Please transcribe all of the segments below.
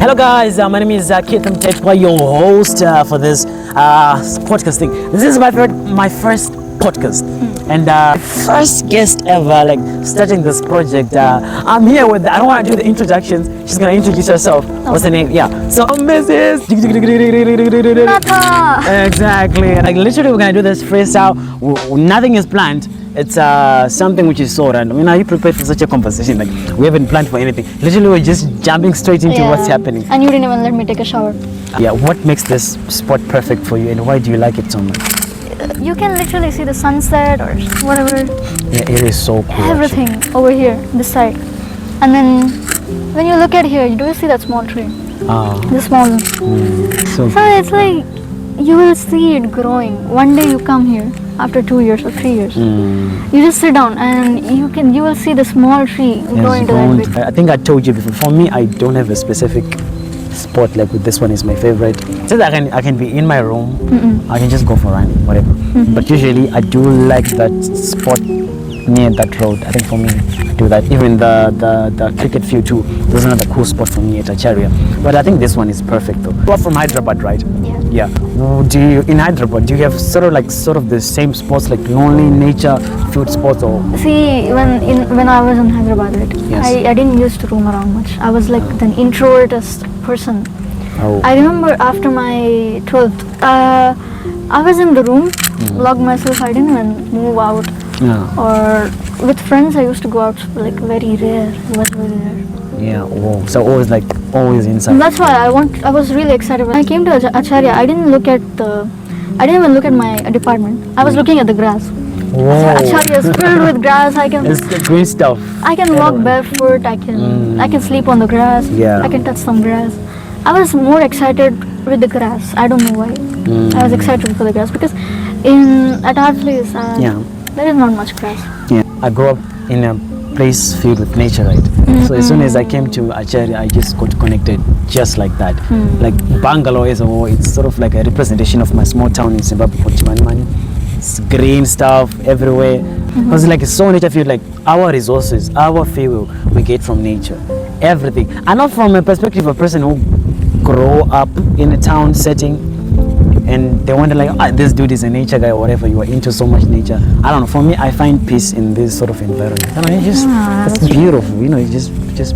Hello guys, my name is Keith Mtetwa, your host for this podcast thing. This is my first podcast and first guest ever, like starting this project. I'm here with, I don't want to do the introductions, she's going to introduce herself. Okay. What's her name? Yeah, so Mrs. Exactly, like literally we're going to do this freestyle. Nothing is planned. It's something which is so random. You know, are you prepared for such a conversation? Like, we haven't planned for anything. Literally, we're just jumping straight into what's happening. And you didn't even let me take a shower. Yeah, what makes this spot perfect for you and why do you like it so much? You can literally see the sunset or whatever. Yeah, it is so cool. Everything actually. Over here, this side. And then, when you look at here, do you see that small tree? The small one. So it's like, you will see it growing. One day you come here. After 2 years or 3 years, you just sit down and you will see the small tree grow into that big. I think I told you before. For me, I don't have a specific spot like with this one is my favorite. So that I can be in my room. I can just go for a run, whatever. But usually I do like that spot near that road. I think for me, I do that. Even the cricket field too. There's another cool spot for me at Acharya. But I think this one is perfect though. You're from Hyderabad, right? Yeah. In Hyderabad, do you have sort of the same spots like lonely nature food spots or? See, when I was in Hyderabad, right? Yes. I didn't used to roam around much. I was like an introverted person. Oh. I remember after my 12th, I was in the room, locked myself. I didn't even move out. Yeah. Or with friends, I used to go out like very rare. It was very rare. Yeah. Whoa. So always inside. That's why I was really excited when I came to Acharya. I didn't even look at my department. I was looking at the grass. Whoa. Acharya is filled with grass. It's the green stuff. I can walk barefoot. I can sleep on the grass. Yeah. I can touch some grass. I was more excited with the grass. I don't know why. I was excited for the grass because at our place there is not much grass. Yeah. I grew up in a place filled with nature, right? So as soon as I came to Acharya, I just got connected just like that. Like Bangalore it's sort of like a representation of my small town in Zimbabwe, Pochimani. It's green stuff everywhere. Because like it's so nature filled, like our resources, our fuel we get from nature. Everything. And not from a perspective of a person who grow up in a town setting and they wonder like, this dude is a nature guy or whatever, you are into so much nature. I don't know, for me I find peace in this sort of environment. I don't know, it's beautiful, you know, you just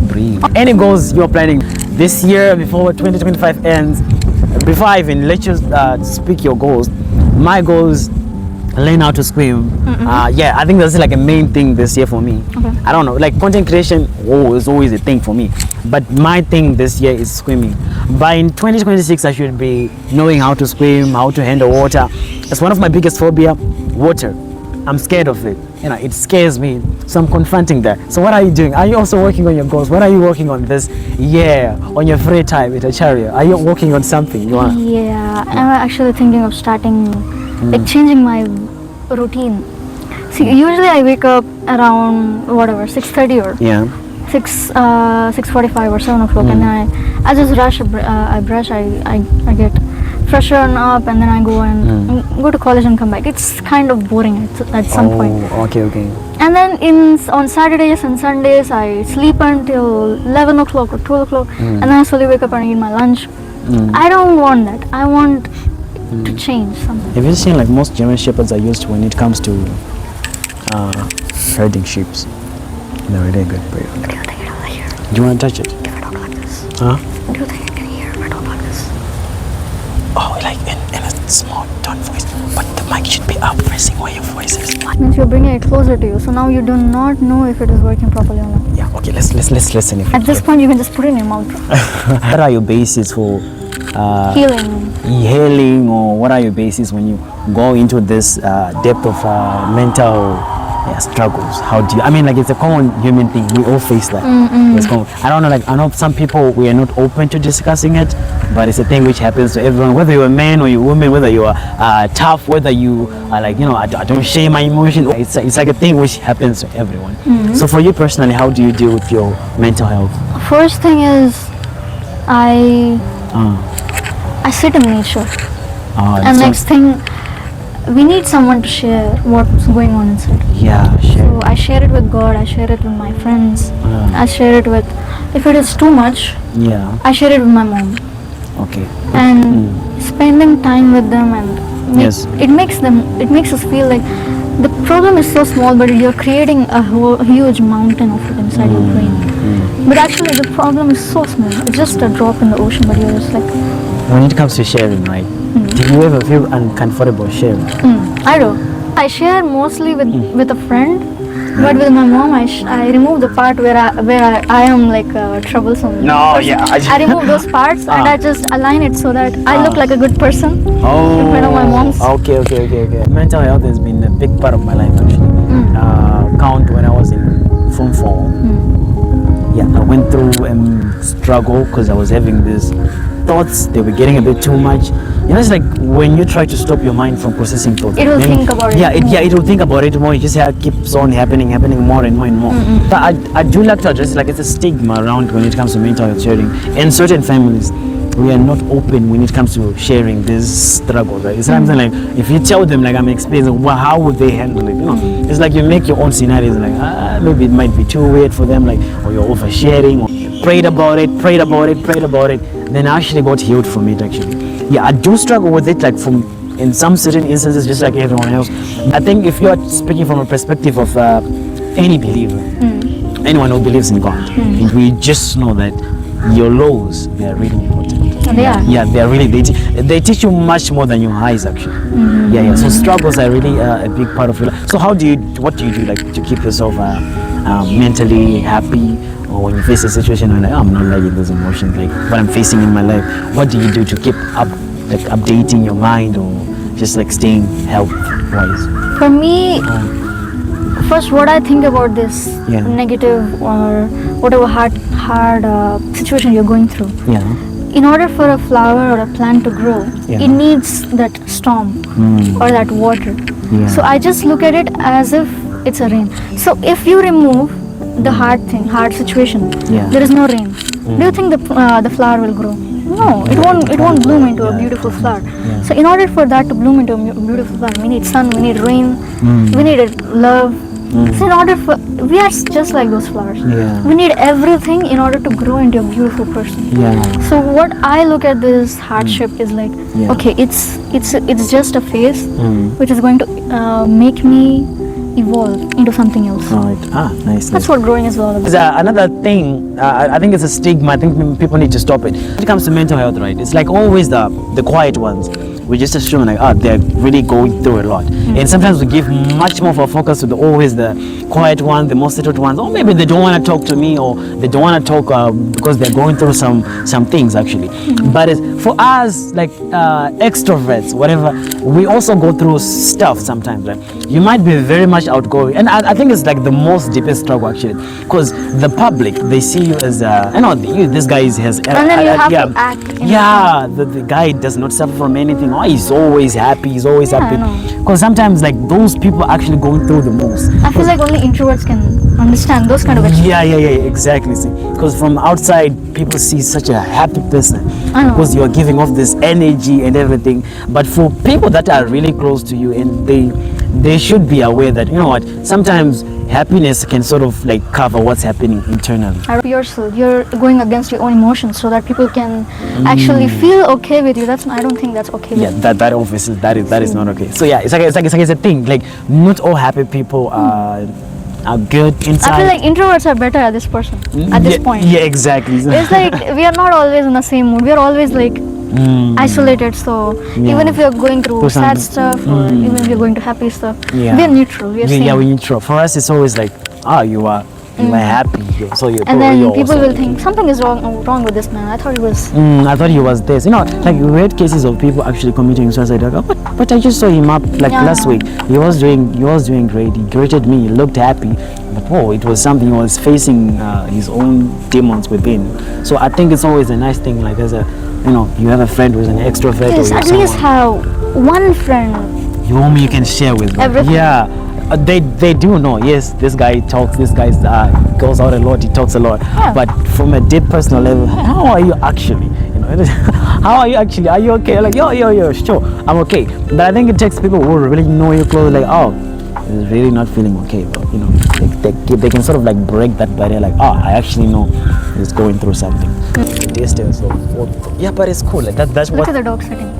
breathe. Any goals you're planning this year before 2025 ends? Before I even let you speak your goals, my goals, learn how to swim. Yeah, I think that's like a main thing this year for me. Okay. I don't know, like content creation is always a thing for me, but my thing this year is swimming. By in 2026 I should be knowing how to swim, how to handle water. It's one of my biggest phobia, water. I'm scared of it, you know, it scares me, so I'm confronting that. So what are you doing? Are you also working on your goals? What are you working on this year on your free time at Acharya? Are you working on something? Yeah, I'm actually thinking of starting like changing my routine. See, usually I wake up around 6:30 or 6:45 or 7 o'clock, and then I just rush. I brush. I get freshen up, and then I go and go to college and come back. It's kind of boring at some point. Okay. And then on Saturdays and Sundays I sleep until 11 o'clock or 12 o'clock, and then I slowly wake up and eat my lunch. I don't want that. I want to change something. Have you seen like most German shepherds are used when it comes to herding sheep? They're really good breed. Do you think it'll hear? Do you want to touch it? If I talk like this. Huh? Do you think I can hear if I talk like this? Oh, like in a small tone voice. But the mic should be up pressing where your voice is. It means you're bringing it closer to you. So now you do not know if it is working properly or not. Yeah, okay, let's listen. At this point you can just put it in your mouth. What are your bases for healing, or what are your bases when you go into this depth of mental struggles? How do you, I mean, like it's a common human thing, we all face that. It's common. I don't know, like I know some people we are not open to discussing it, but it's a thing which happens to everyone, whether you're a man or you're a woman, whether you are tough, whether you are like, you know, I don't share my emotions. It's like a thing which happens to everyone. So for you personally, how do you deal with your mental health? First thing is I sit in nature, and next thing, we need someone to share what's going on inside. Yeah, share. So I share it with God, I share it with my friends, I share it with if it is too much, Yeah. I share it with my mom. Okay. And spending time with them and Yes. it makes us feel like the problem is so small, but you're creating a huge mountain of it inside your brain. But actually, the problem is so small. It's just a drop in the ocean, but you're just like, When it comes to sharing, right? Do you ever feel uncomfortable sharing? I do. I share mostly with a friend, but with my mom, I remove the part where I am like troublesome. No, person. yeah. I remove those parts and I just align it so that I look like a good person in front of my mom's. Okay. Mental health has been a big part of my life actually. Count when I was in Form 4. Yeah, I went through a struggle because I was having these thoughts. They were getting a bit too much. You know, it's like when you try to stop your mind from processing thoughts. It will think about it. It will think about it more. It just keeps on happening more and more. But I do like to address it, like it's a stigma around when it comes to mental health sharing. In certain families, we are not open when it comes to sharing these struggles. Right? It's something like if you tell them like I'm experiencing, well, how would they handle it? You know, it's like you make your own scenarios. Like maybe it might be too weird for them, like or you're oversharing. Or prayed about it. Then I actually got healed from it. Actually, yeah, I do struggle with it. Like in some certain instances, just like everyone else. I think if you are speaking from a perspective of any believer, anyone who believes in God, and we just know that your lows, they are really important. They are. Yeah, they are really. They teach you much more than your highs actually. Yeah. So struggles are really a big part of your life. So what do you do like to keep yourself mentally happy, or when you face a situation where like I'm not liking those emotions, like what I'm facing in my life? What do you do to keep up, like updating your mind, or just like staying health wise? For me, first what I think about this negative or whatever hard situation you're going through. Yeah. In order for a flower or a plant to grow, it needs that storm or that water. Yeah. So I just look at it as if it's a rain. So if you remove the hard situation, there is no rain. Do you think the flower will grow? No, it won't bloom into a beautiful flower. So in order for that to bloom into a beautiful flower, we need sun, we need rain, we need love. So in order for, we are just like those flowers. We need everything in order to grow into a beautiful person. So what I look at this hardship is like, okay, it's just a phase which is going to make me evolve into something else. Right. Nice. That's what growing is all about. There's another thing, I think it's a stigma. I think people need to stop it. When it comes to mental health, right, it's like always the quiet ones. We just assume like, they're really going through a lot. And sometimes we give much more of a focus to always the quiet ones, the most settled ones. Or maybe they don't want to talk to me, or they don't want to talk because they're going through some things actually. But for us, like extroverts, whatever, we also go through stuff sometimes. Like you might be very much outgoing, and I think it's like the most deepest struggle actually, because the public, they see you as this guy has. And then you have to act. Yeah, the guy does not suffer from anything. He's always happy. Because sometimes like those people are actually going through the most. I feel like only introverts can understand those kind of experiences. Yeah, exactly. Because from outside, people see such a happy person because you are giving off this energy and everything. But for people that are really close to you, and they should be aware that, you know what, sometimes happiness can sort of like cover what's happening internally. Yourself, you're going against your own emotions so that people can actually feel okay with you. I don't think that's okay. Yeah, that obviously that is not okay. So yeah, it's a thing. Like not all happy people are good inside. I feel like introverts are better at this point. Yeah, exactly. It's like we are not always in the same mood. We are always like isolated. So even if you're going through sad stuff, or even if you're going to happy stuff, we are neutral. We're neutral. For us, it's always like, you are happy. So you're. And then people will think something is wrong with this man. I thought he was this. You know, like we had cases of people actually committing suicide. Like, but I just saw him up last week. He was doing great. He greeted me. He looked happy. But it was something he was facing his own demons within. So I think it's always a nice thing. Like there's you have a friend who's an extrovert. Yes, at least have one friend whom you can share with. Everything. Yeah. They do know, yes, this guy talks, this guy goes out a lot, he talks a lot. But from a deep personal level, how are you actually? How are you actually? Are you okay? Like, yo, sure, I'm okay. But I think it takes people who really know you close, like, is really not feeling okay, but you know, they can sort of like break that barrier, like, I actually know he's going through something. Yeah, but it's cool. Like that's Look what. at the dog sitting.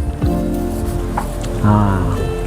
Ah.